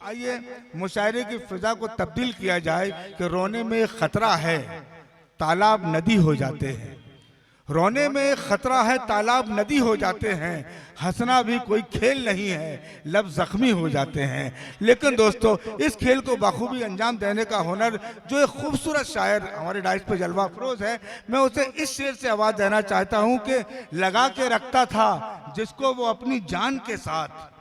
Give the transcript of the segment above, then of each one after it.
आइए मुशायरे की फिजा को तब्दील किया जाए कि रोने में खतरा है तालाब नदी हो जाते हैं, रोने में खतरा है तालाब नदी हो जाते हैं, हंसना भी कोई खेल नहीं है लब जख्मी हो जाते हैं। लेकिन दोस्तों इस खेल को बखूबी अंजाम देने का हुनर जो एक खूबसूरत शायर हमारे डाइस पे जलवा अफरोज है, मैं उसे इस शेर से आवाज़ देना चाहता हूँ कि लगा के रखता था जिसको वो अपनी जान के साथ,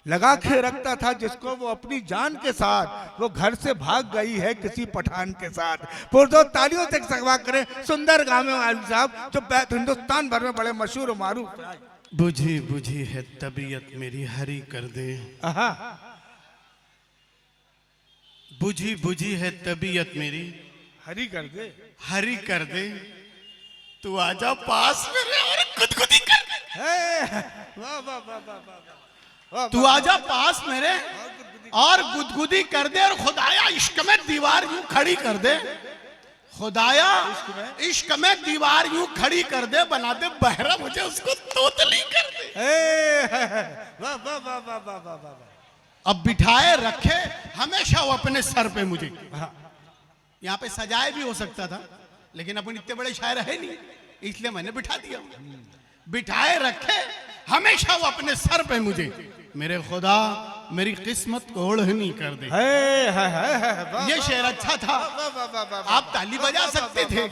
लगा के रखता था जिसको वो अपनी जान के साथ, वो घर से भाग गई है किसी पठान के साथ। पुरजोर तालियों से सगवा करें सुंदर गामे वाले साहब जो हिंदुस्तान भर में बड़े मशहूर मारूफ। बुझी बुझी है तबीयत मेरी हरी कर दे, बुझी बुझी है तबीयत मेरी हरी कर दे, हरी कर दे, तू आजा पास मेरे और गुदगुदी कर दे। वाह वाह वाह वाह वाह, तू आजा पास मेरे और गुदगुदी कर दे, और खुदाया इश्क में दीवार यूं खड़ी कर दे, खुदाया इश्क में दीवार यूं खड़ी कर दे, बना दे बहरा मुझे उसको तोतली कर दे। वाह वाह वाह वाह वाह वाह वाह। अब बिठाए रखे हमेशा वो अपने सर पे मुझे, यहाँ पे सजाए भी हो सकता था लेकिन अपन इतने बड़े शायर है नहीं, इसलिए मैंने बिठा दिया। बिठाए रखे हमेशा वो अपने सर पे मुझे, मेरे खुदा मेरी किस्मत को ओढ़नी कर दे। ये शेर अच्छा था, आप ताली बजा सकते थे।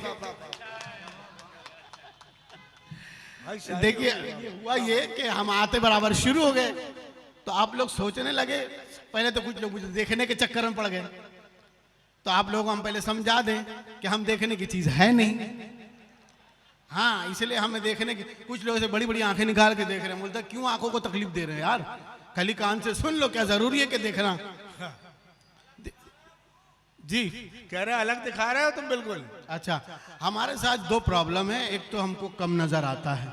देखिए हुआ ये कि हम आते बराबर शुरू हो गए तो आप लोग सोचने लगे, पहले तो कुछ लोग मुझे देखने के चक्कर में पड़ गए, तो आप लोगों को हम पहले समझा दें कि हम देखने की चीज है नहीं। हाँ, इसलिए हमें देखने की, कुछ लोग ऐसे बड़ी बड़ी आंखें निकाल के देख रहे हैं, बोलते क्यों आंखों को तकलीफ दे रहे हैं यार, खाली कान से सुन लो, क्या जरूरी है कि देखना। जी कह रहे अलग दिखा रहे हो तुम बिल्कुल। अच्छा, हमारे साथ दो प्रॉब्लम है, एक तो हमको कम नजर आता है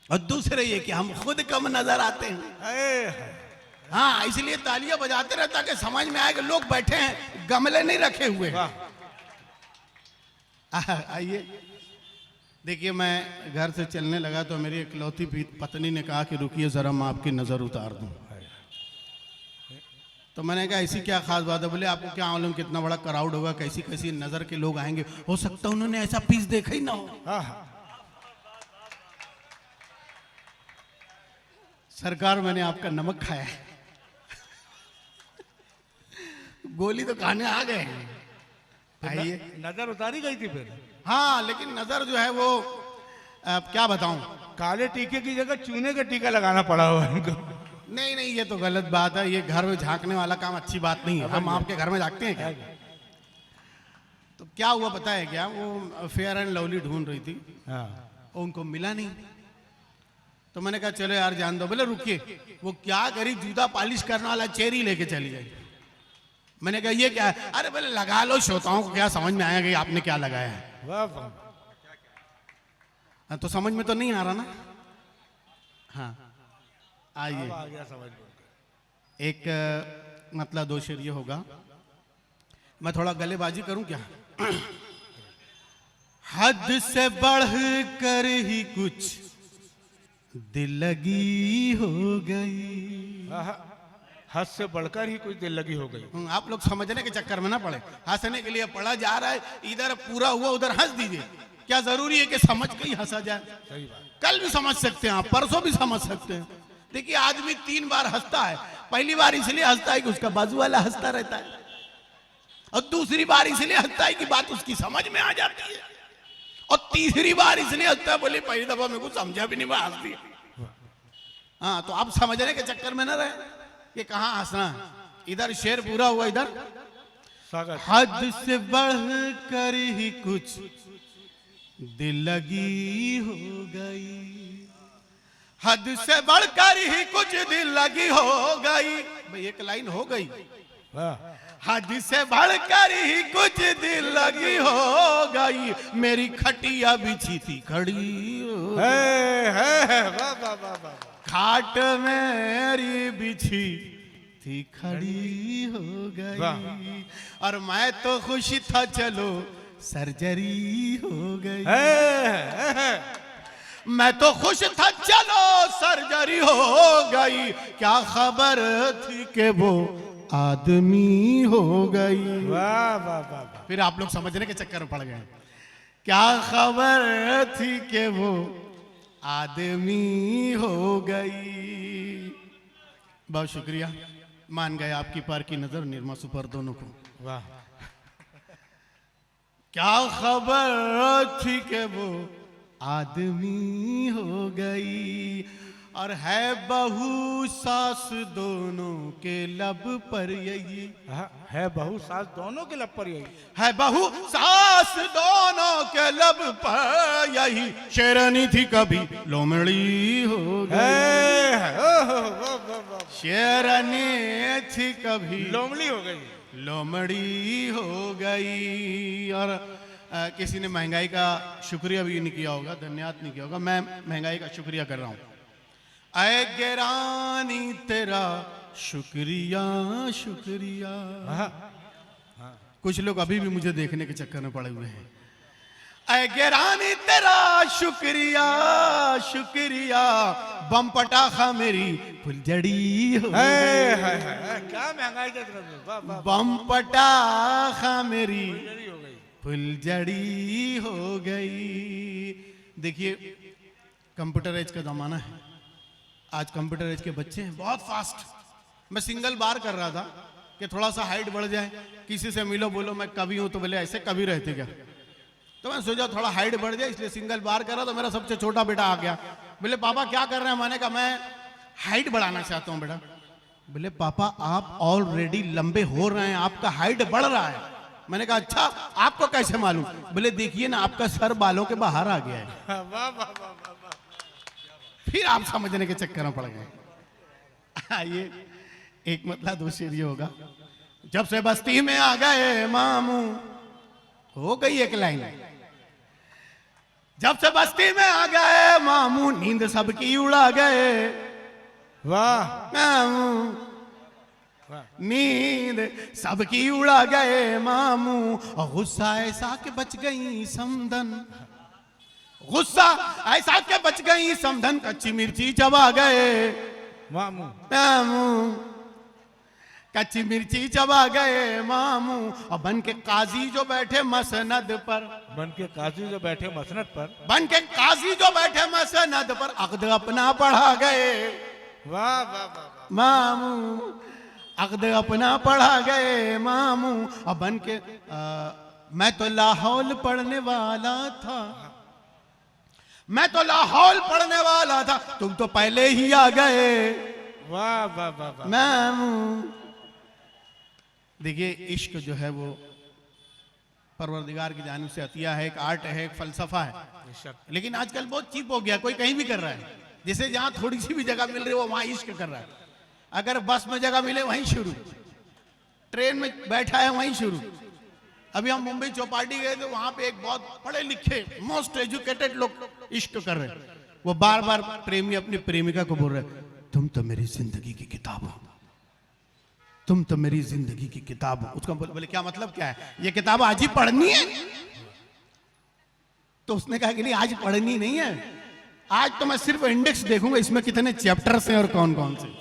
और दूसरे ये कि हम खुद कम नजर आते हैं। हाँ, इसलिए तालियां बजाते रहे ताकि समझ में आए कि लोग बैठे हैं, गमले नहीं रखे हुए। आइए देखिए, मैं घर से चलने लगा तो मेरी इकलौती पत्नी ने कहा कि रुकिए जरा मैं आपकी नजर उतार दूं। तो मैंने कहा ऐसी क्या खास बात है? बोले आपको क्या मालूम कितना बड़ा क्राउड होगा, कैसी कैसी नजर के लोग आएंगे, हो सकता है उन्होंने ऐसा पीस देखा ही ना हो। सरकार मैंने आपका नमक खाया है। गोली तो खाने आ गए। आइए, नजर उतारी गई थी फिर? हाँ, लेकिन नजर जो है वो क्या बताऊं, काले टीके की जगह चूने का टीका लगाना पड़ा हुआ इनको। नहीं नहीं, ये तो गलत बात है, ये घर में झांकने वाला काम अच्छी बात नहीं है। हम आपके घर में झांकते हैं क्या? तो क्या हुआ पता है क्या, वो फेयर एंड लवली ढूंढ रही थी, उनको मिला नहीं, तो मैंने कहा चलो यार जान दो। बोले रुकिए, वो क्या करी, जूता पॉलिश करने वाला चेरी लेके चली गई। मैंने कहा ये क्या है? अरे बोले लगा लो, श्रोताओं को क्या समझ में आया कि आपने क्या लगाया है? तो समझ में तो नहीं आ रहा ना। हाँ आइए, आ गया समझ में। एक मतलब दो शेर ये होगा, मैं थोड़ा गलेबाजी करूं क्या? हद से बढ़ कर ही कुछ दिल लगी हो गई। हद से बढ़कर ही कुछ दिल लगी हो गई। आप लोग समझने के चक्कर में ना पड़े, हंसने के लिए पढ़ा जा रहा है, इधर पूरा हुआ उधर हंस दीजिए। क्या जरूरी है कि समझ के ही हंसा जाए? सही बात। कल भी समझ सकते हैं आप, परसों भी समझ सकते हैं। देखिए आदमी 3 बार हंसता है, पहली बार इसलिए हंसता है कि उसका बाजू वाला हंसता रहता है, और दूसरी बार इसलिए हंसता है कि बात उसकी समझ में आ जाती है, और तीसरी बार इसलिए हंसता है बोले पहली दफा मेरे को समझा भी नहीं, मैं हंस दिया। हाँ, तो आप समझने के चक्कर में ना रहे कि कहाँ हंसना। इधर शेर पूरा हुआ, इधर हद से बढ़ कर ही कुछ दिल लगी हो गई, हद से बढ़कर ही कुछ दिल लगी हो गई। भाई एक लाइन हो गई, हद से बढ़कर ही कुछ दिल लगी हो गई, मेरी खटिया बिछी थी खड़ी हो, खाट मेरी बिछी थी खड़ी हो गई, और मैं तो खुश था चलो सर्जरी हो गई। मैं तो खुश था चलो सर्जरी हो गई, क्या खबर थी कि वो आदमी हो गई। वाह वाह वाह वाह। फिर आप लोग समझने के चक्कर में पड़ गए। क्या खबर थी कि वो आदमी हो गई। बहुत शुक्रिया, मान गए आपकी पार की नजर निर्मा सुपर दोनों को। वाह। क्या खबर थी कि वो आदमी हो गई, और है बहू सास दोनों के लब पर यही। है बहू सास दोनों के लब पर यही। है बहू सास दोनों के लब पर यही, शेरनी थी कभी लोमड़ी हो गई। शेरनी थी कभी लोमड़ी हो गई, लोमड़ी हो गई। और किसी ने महंगाई का शुक्रिया भी नहीं किया होगा, धन्यवाद नहीं किया होगा, मैं महंगाई का शुक्रिया कर रहा हूं। ऐ गिरानी तेरा शुक्रिया शुक्रिया। कुछ लोग अभी भी मुझे देखने के चक्कर में पड़े हुए हैं। ऐ गिरानी तेरा शुक्रिया शुक्रिया, बम पटाखा मेरी फुलझड़ी हो गई। क्या महंगाई के तरफ। बम पटाखा मेरी हो गई, फुलझड़ी हो गई। देखिए, कंप्यूटर एज का जमाना है, आज कंप्यूटर एज के बच्चे हैं बहुत फास्ट। मैं सिंगल बार कर रहा था कि थोड़ा सा हाइट बढ़ जाए, किसी से मिलो बोलो मैं कवि हूं, तो बोले ऐसे कवि रहते क्या। तो मैं सोचा थोड़ा हाइट बढ़ जाए, इसलिए सिंगल बार कर रहा। तो मेरा सबसे छोटा बेटा आ गया, बोले पापा क्या कर रहे हैं। मैंने कहा मैं हाइट बढ़ाना चाहता हूं बेटा। बोले पापा आप ऑलरेडी लंबे हो रहे हैं, आपका हाइट बढ़ रहा है। मैंने कहा अच्छा, आपको कैसे मालूम। बोले देखिए ना, आपका सर बालों के बाहर आ गया है। वाह वाह वाह वाह। फिर आप समझने के चक्कर में पड़ गए। आइए, एक मतलब दो शेर ये होगा। जब से बस्ती में आ गए मामू, हो गई एक लाइन। जब से बस्ती में आ गए मामू, नींद सबकी उड़ा गए। वाह मामू नींद सबकी उड़ा गए मामू, और गुस्सा ऐसा के बच गई समधन। गुस्सा ऐसा के बच गई समधन, कच्ची मिर्ची चबा गए मामू। मामू। कच्ची मिर्ची चबा गए मामू, और बन के काजी जो बैठे मसनद पर। बन के काजी जो बैठे मसनद पर। बन के काजी जो बैठे मसनद पर, अक़्द अपना पढ़ा गए। वाह वाह वाह। मामू अक़्द अपना पढ़ा गए मामू, और बन के मैं तो लाहौल पढ़ने वाला था। मैं तो लाहौल पढ़ने वाला था, तुम तो पहले ही आ गए। वाह वाह वाह वाह। मामू। देखिए, इश्क जो है वो परवरदिगार की जानिब से अतिया है, एक आर्ट है, एक फलसफा है। लेकिन आजकल बहुत चीप हो गया, कोई कहीं भी कर रहा है। जैसे जहां थोड़ी सी भी जगह मिल रही है वो वहां इश्क कर रहा है। अगर बस में जगह मिले वहीं शुरू, ट्रेन में बैठा है वहीं शुरू। अभी हम मुंबई चौपाटी गए थे, वहां पे एक बहुत पढ़े लिखे मोस्ट एजुकेटेड लोग इश्क कर रहे हैं। वो बार बार प्रेमी अपनी प्रेमिका को बोल रहे, तुम तो मेरी जिंदगी की किताब हो, तुम तो मेरी जिंदगी की किताब हो। उसका बोले क्या मतलब क्या है, ये किताब आज ही पढ़नी है। तो उसने कहा कि नहीं, आज पढ़नी नहीं है, आज तो मैं सिर्फ इंडेक्स देखूंगा, इसमें कितने चैप्टर्स हैं और कौन कौन से।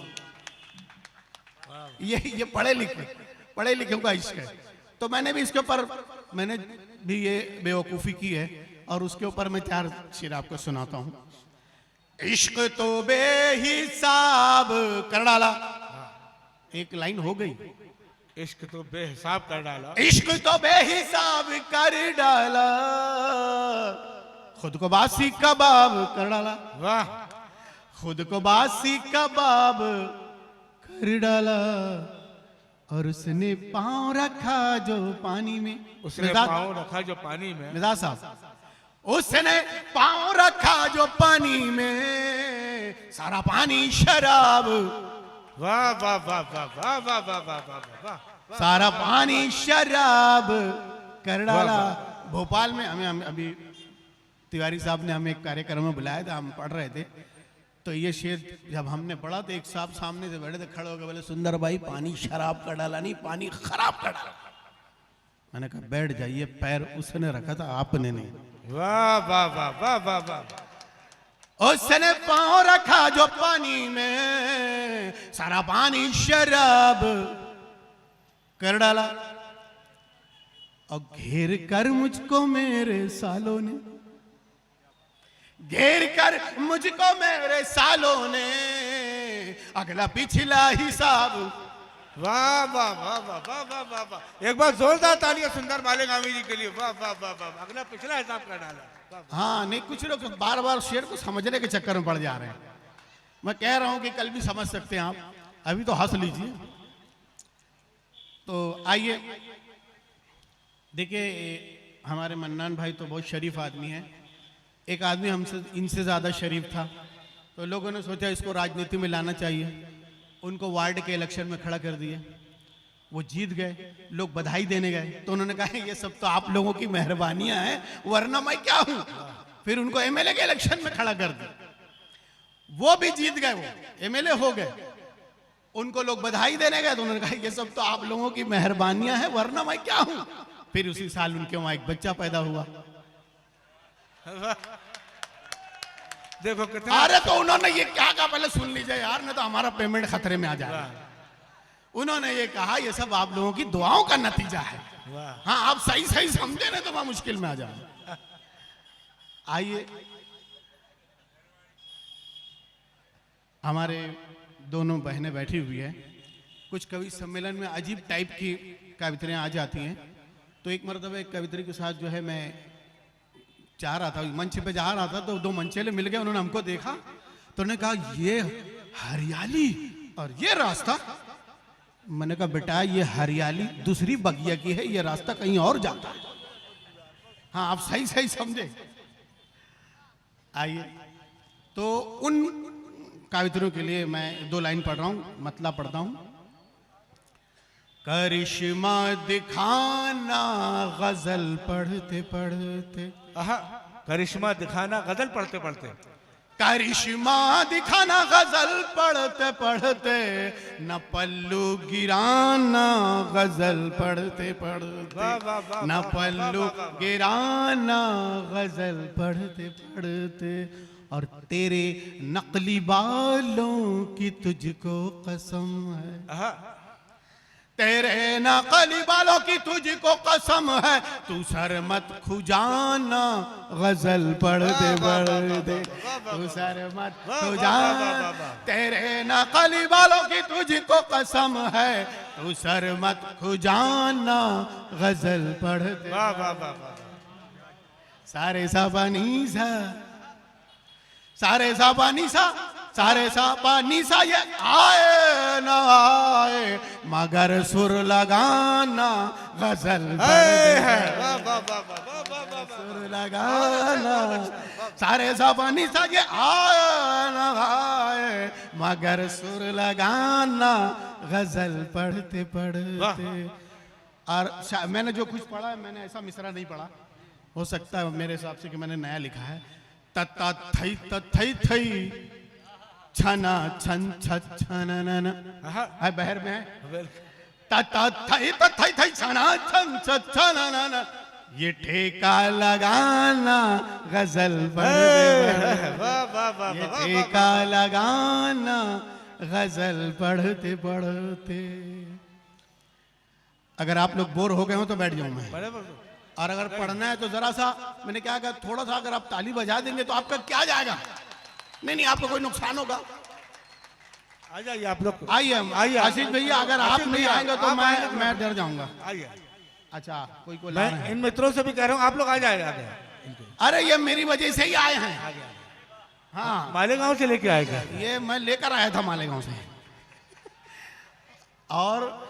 ये पढ़े लिखे का इश्क है। तो मैंने भी इसके ऊपर मैंने भी ये बेवकूफ़ी की है, और उसके ऊपर मैं 4 शेर आपको सुनाता हूं। इश्क तो बेहिसाब कर डाला, एक लाइन हो गई। इश्क तो बेहिसाब कर डाला। इश्क तो बेहिसाब कर डाला, खुद को बासी कबाब कर डाला। वाह। खुद को बासी कबाब कर डाला, और उसने पांव रखा जो पानी में। उसने पांव रखा जो पानी में। मिजाज साहब, उसने पांव रखा जो पानी में, सारा पानी शराब। वाह वाह वाह वाह वाह वाह वाह वाह वाह वाह। सारा पानी शराब कर डाला। भोपाल में हमें अभी तिवारी साहब ने हमें एक कार्यक्रम में बुलाया था, हम पढ़ रहे थे। तो ये शेर जब हमने पढ़ा तो एक साहब सामने से बैठे थे, खड़े हो गए, बोले सुंदर भाई पानी शराब का डाला नहीं, पानी खराब का डाला। मैंने कहा बैठ जाइए, पैर उसने रखा था आपने नहीं। वाह वाह वाह वाह वाह वाह। उसने पांव रखा जो पानी में, सारा पानी शराब कर डाला। और घेर कर मुझको मेरे सालों ने, घेर कर मुझको मेरे सालों ने, अगला पिछला हिसाब। वाह वाह वाह वाह वाह वाह वाह वाह, एक बार जोरदार तालियां सुंदर मालेगामी जी के लिए। वाह वाह वाह वाह, अगला पिछला हिसाब कर डाला। हाँ नहीं, कुछ लोग बार बार शेर को समझने के चक्कर में पड़ जा रहे हैं। मैं कह रहा हूं कि कल भी समझ सकते हैं आप, अभी तो हंस लीजिए। तो आइए देखिए, हमारे मन्नान भाई तो बहुत शरीफ आदमी है। एक आदमी हमसे इनसे ज्यादा शरीफ था, तो लोगों ने सोचा इसको राजनीति में लाना चाहिए। उनको वार्ड के इलेक्शन में खड़ा कर दिए, वो जीत गए। लोग बधाई देने गए तो उन्होंने कहा ये सब तो आप लोगों की मेहरबानियां हैं, वरना मैं क्या हूं। फिर उनको एमएलए के इलेक्शन में खड़ा कर दिया, वो भी जीत गए, वो एमएलए हो गए। उनको लोग बधाई देने गए तो उन्होंने कहा ये सब तो आप लोगों की मेहरबानियां हैं, वरना मैं क्या हूं। फिर उसी साल उनके वहां एक बच्चा पैदा हुआ। देखो कितना। अरे तो उन्होंने ये क्या कहा, पहले सुन लीजिए यार, नहीं तो हमारा पेमेंट खतरे में आ जाएगा। उन्होंने ये कहा ये सब आप लोगों की दुआओं का नतीजा है। हाँ, आप सही सही समझे ना तो मैं मुश्किल में आ जाऊंगा। आइए, हमारे दोनों बहनें बैठी हुई है। कुछ कवि सम्मेलन में अजीब टाइप की कविताएं आ जाती हैं। तो एक मरतबा एक कवित्री के साथ जो है मैं चाह रहा था, मंच पे जा रहा था, तो दो मंचेले मिल गए। उन्होंने हमको देखा तो उन्होंने कहा ये हरियाली और ये रास्ता। मैंने कहा बेटा ये हरियाली दूसरी बगिया की है, ये रास्ता कहीं और जाता है। हाँ, आप सही सही समझे। आइए, तो उन कवित्रों के लिए मैं दो लाइन पढ़ रहा हूं, मतलब पढ़ता हूं। करिश्मा दिखाना गजल पढ़ते पढ़ते। करिश्मा दिखाना गजल पढ़ते पढ़ते। करिश्मा दिखाना गजल पढ़ते पढ़ते, न पल्लू गिराना गजल पढ़ते पढ़ते, न पल्लू गिराना गजल पढ़ते पढ़ते। और तेरे नकली बालों की तुझको कसम है, तेरे नकली बालों की तुझको कसम है, तू सर मत खुजाना गजल पढ़ते पढ़ते, तू सर मत खुजाना। तेरे नकली बालों की तुझको कसम है, तू सर मत खुजाना गजल पढ़ते। सारे साबानी सा, सारे साबानी सा, सारे साबानी सा, ये आए ना आए मगर सुर लगाना गजल पढ़ते, सुर लगाना। सारे साबानी सा, ये आए ना आए मगर सुर लगाना गजल पढ़ते पढ़ते। और मैंने जो कुछ पढ़ा है, मैंने ऐसा मिसरा नहीं पढ़ा, हो सकता है मेरे हिसाब से कि मैंने नया लिखा है। तत्ता थई तथई थई छना छन छन है, बहर में है। तत्ता थई तथई थई छना छन छन, ये ठेका लगाना गजल पढ़ते, ये ठेका लगाना गजल पढ़ते पढ़ते। अगर आप लोग बोर हो गए हो तो बैठ जाऊं मैं, और अगर पढ़ना है तो जरा सा, मैंने क्या कहा, थोड़ा सा अगर आप ताली बजा देंगे तो आपका क्या जाएगा, नहीं नहीं आपको कोई नुकसान होगा। आ जाइए आप लोग, आइए आशीष भैया, अगर आप नहीं आएंगे तो मैं डर जाऊंगा। आइए। अच्छा, कोई को मैं इन मित्रों से भी कह रहा हूँ आप लोग आ जाएगा। अरे ये मेरी वजह से ही आए हैं। हाँ, मालेगांव से लेके आएगा, ये मैं लेकर आया था मालेगांव से। और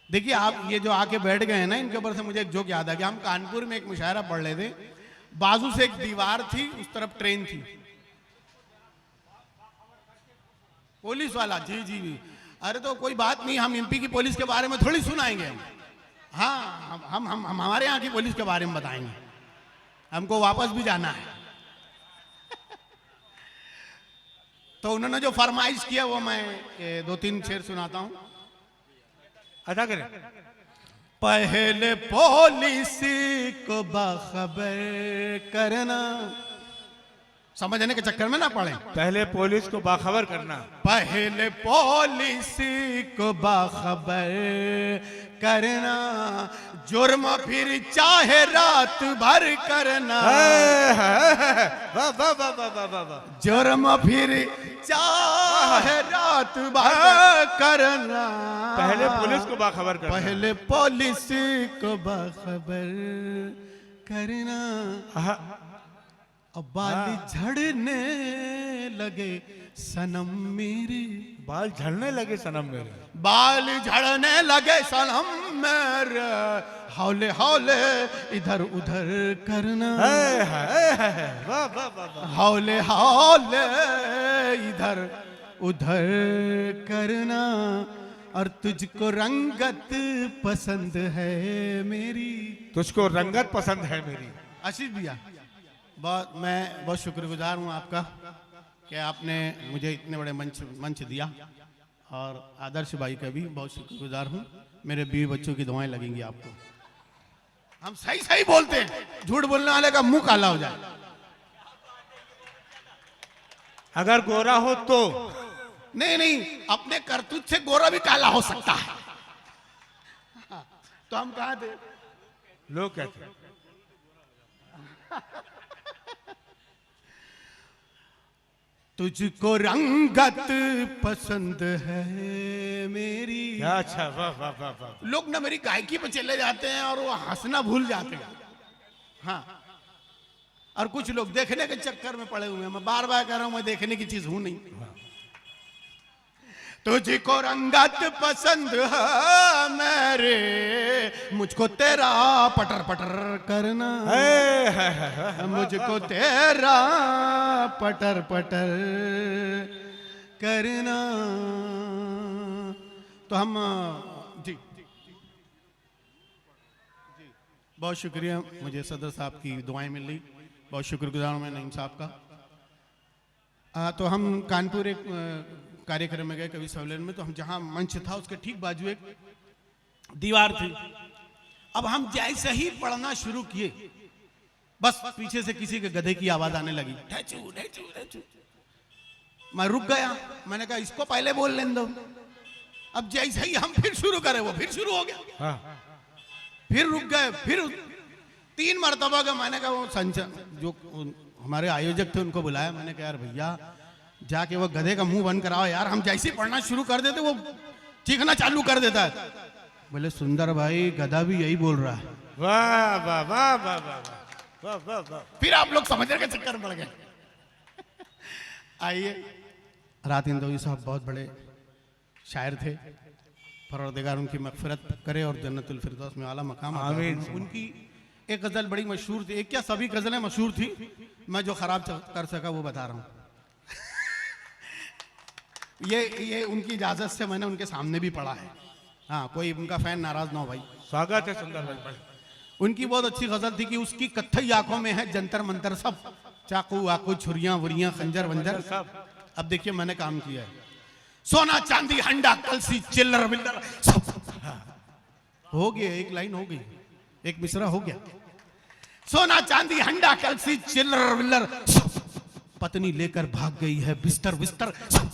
देखिए, आप ये जो आके बैठ गए हैं ना, इनके ऊपर से मुझे एक जोक याद आ गया। हम कानपुर में एक मुशायरा पढ़ रहे थे, बाजू से एक दीवार थी, उस तरफ ट्रेन थी, पुलिस वाला। जी जी जी, अरे तो कोई बात नहीं, हम एमपी की पुलिस के बारे में थोड़ी सुनाएंगे। हाँ, हम हमारे यहाँ की पुलिस के बारे में बताएंगे, हमको वापस भी जाना है। तो उन्होंने जो फरमाइश किया वो मैं दो तीन शेर सुनाता हूं, अदा करें। पहले पुलिस को बाखबर करना, समझने के चक्कर में ना पड़े। पहले पुलिस को बाखबर करना। पहले पुलिस को बाखबर करना, जुर्म फिर चाहे रात भर करना। वाह वाह वाह वाह वाह वाह वाह। जुर्म फिर चाहे रात भर करना। पहले पुलिस को बाखबर करना। पहले पुलिस को बाखबर करना। अब बाल झड़ने लगे सनम मेरे। बाल झड़ने लगे सनम मेरे। बाल झड़ने लगे सनम मेरे। हौले हौले इधर उधर करना। वाह वाह वाह। हौले हौले इधर उधर करना। और तुझको रंगत पसंद है मेरी। तुझको रंगत पसंद है मेरी। आशीष भैया, मैं बहुत शुक्रगुजार हूँ आपका कि आपने मुझे इतने बड़े मंच दिया। और आदर्श भाई का भी बहुत शुक्रगुजार हूँ। मेरे बीवी बच्चों की दुआएं लगेंगी आपको। हम सही सही बोलते हैं, झूठ बोलने वाले का मुंह काला हो जाए। अगर गोरा हो तो नहीं नहीं, अपने करतूत से गोरा भी काला हो सकता है। तो हम कहा थे, लोग कहते हैं तुझको रंगत पसंद है मेरी। क्या अच्छा, वाह वाह वाह वाह। लोग ना मेरी गायकी पे चले जाते हैं और वो हंसना भूल जाते हैं। हाँ, और कुछ लोग देखने के चक्कर में पड़े हुए हैं। मैं बार बार कह रहा हूं, मैं देखने की चीज हूं नहीं। तुझको रंगत पसंद है मेरे, मुझको तेरा पटर पटर करना। मुझको तेरा पटर पटर करना। तो हम जी बहुत शुक्रिया, मुझे सदर साहब की दुआएं मिल रही, बहुत शुक्रगुजार हूं मैं नईम साहब का। तो हम कानपुर एक कार्यक्रम में गए कवि सम्मेलन में। तो हम जहां मंच था उसके ठीक बाजू एक दीवार थी। अब हम जैसे ही पढ़ना शुरू किए, बस पीछे से किसी के गधे की आवाज आने लगी, ढेचू ढेचू ढेचू। मैं रुक गया, मैंने कहा इसको पहले बोल लेने दो। अब जैसे ही हम फिर शुरू करें वो फिर शुरू हो गया। फिर रुक गए, फिर 3 मरतबा का। मैंने कहा वो जो हमारे आयोजक थे उनको बुलाया। मैंने कहा यार भैया जाके वो गधे का मुंह बंद कराओ यार, हम जैसे ही पढ़ना शुरू कर देते वो चीखना चालू कर देता है। बोले सुंदर भाई गधा भी यही बोल रहा है। वाह वाह वाह वाह वाह वाह वाह। फिर आप लोग समझने के चक्कर पड़ गए। आइए, रात इंदौरी साहब बहुत बड़े शायर थे, परवरदिगार उनकी मगफिरत करे और जन्नतुल फिरदौस में आला मकाम आमीन। उनकी एक गजल बड़ी मशहूर थी, एक क्या सभी गजलें मशहूर थी, मैं जो खराब कर सका वो बता रहा हूँ। ये उनकी इजाजत से मैंने उनके सामने भी पढ़ा है। हाँ, कोई उनका फैन नाराज ना हो भाई। स्वागत है सुंदर भाई। उनकी बहुत अच्छी गजल थी कि उसकी कत्थई आंखों में है जंतर मंतर सब, चाकू वाकू छुरियां वुरियां खंजर वंजर सब। अब देखिए मैंने काम किया है, सोना चांदी हंडा कलसी चिल्लर बिल्लर सब। हो गया, एक लाइन हो गई, एक मिसरा हो गया। सोना चांदी हंडा कलसी चिल्लर बिल्लर सब। पत्नी लेकर भाग गई है बिस्तर बिस्तर सब।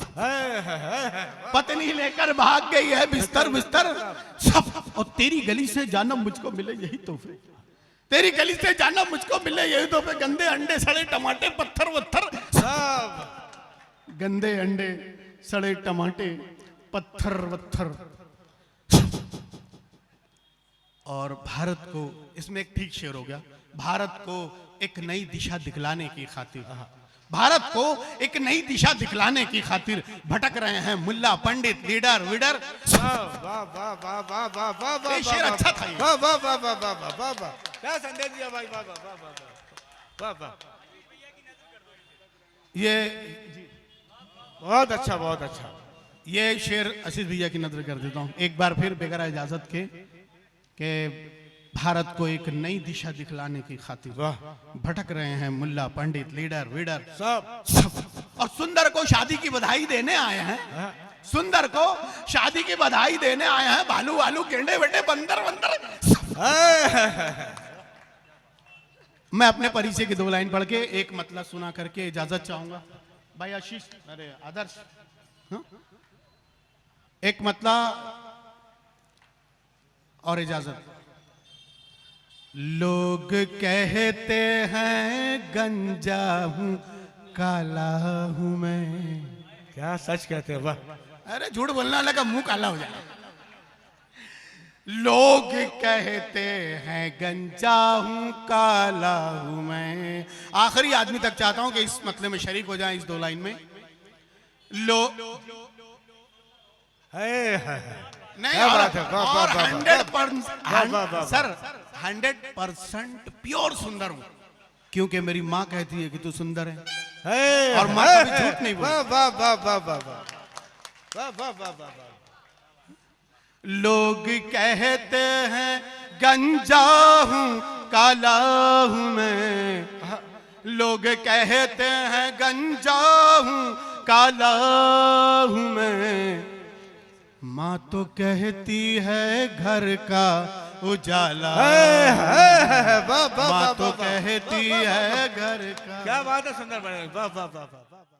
पत्नी लेकर भाग गई है बिस्तर बिस्तर सब। और तेरी गली से जाना मुझको मिले यही तोहफे, तेरी गली से जाना मुझको मिले यही तोहफे। गंदे अंडे सड़े टमाटे पत्थर वत्थर सब। गंदे अंडे सड़े टमाटे पत्थर वत्थर। और भारत को, इसमें एक ठीक शेर हो गया, भारत को एक नई दिशा दिखलाने की खातिर, भारत को एक नई दिशा दिखलाने की खातिर भटक रहे हैं मुल्ला पंडित लीडर विडर। शेर अच्छा था। वाह वाह वाह वाह वाह वाह वाह वाह, क्या संदेश दिया भाई। वाह वाह वाह वाह वाह वाह। ये बहुत अच्छा, बहुत अच्छा। ये शेर आशीष भैया की नजर कर देता हूँ एक बार फिर बेगैर इजाजत के भारत को एक नई दिशा दिखलाने की खातिर भटक रहे हैं मुल्ला पंडित लीडर विडर सब। और सुंदर को शादी की बधाई देने आए हैं, सुंदर को शादी की बधाई देने आए हैं भालू वालू गेंडे बेटे बंदर बंदर। मैं अपने परिचय की 2 लाइन पढ़ के एक मतलब सुना करके इजाजत चाहूंगा। भाई आशीष, अरे आदर्श, हाँ? एक मतलब और इजाजत। लोग कहते हैं गंजा हूं, काला हूं मैं। क्या सच कहते हैं? वाह। अरे झूठ बोलने वाला का मुंह काला हो जाए। लोग कहते हैं गंजा हूं, काला हूं मैं। आखिरी आदमी तक चाहता हूं कि इस मतले में शरीक हो जाए, इस 2 लाइन में। नहीं, क्या बात है, वाह, वाह, वाह, 100% सर 100% प्योर सुंदर हूं, क्योंकि मेरी माँ कहती है कि तू सुंदर है, और माँ कभी झूठ नहीं बोलती। वाह वाह वाह वाह वाह वाह वाह वाह वाह। लोग कहते हैं गंजा हूं, काला हूं मैं। लोग कहते हैं गंजा हूं, काला हूं मैं। माँ तो कहती है घर का उजाला। माँ तो कहती है घर का। क्या बात है, सुंदर बने। वाह वाह वाह वाह।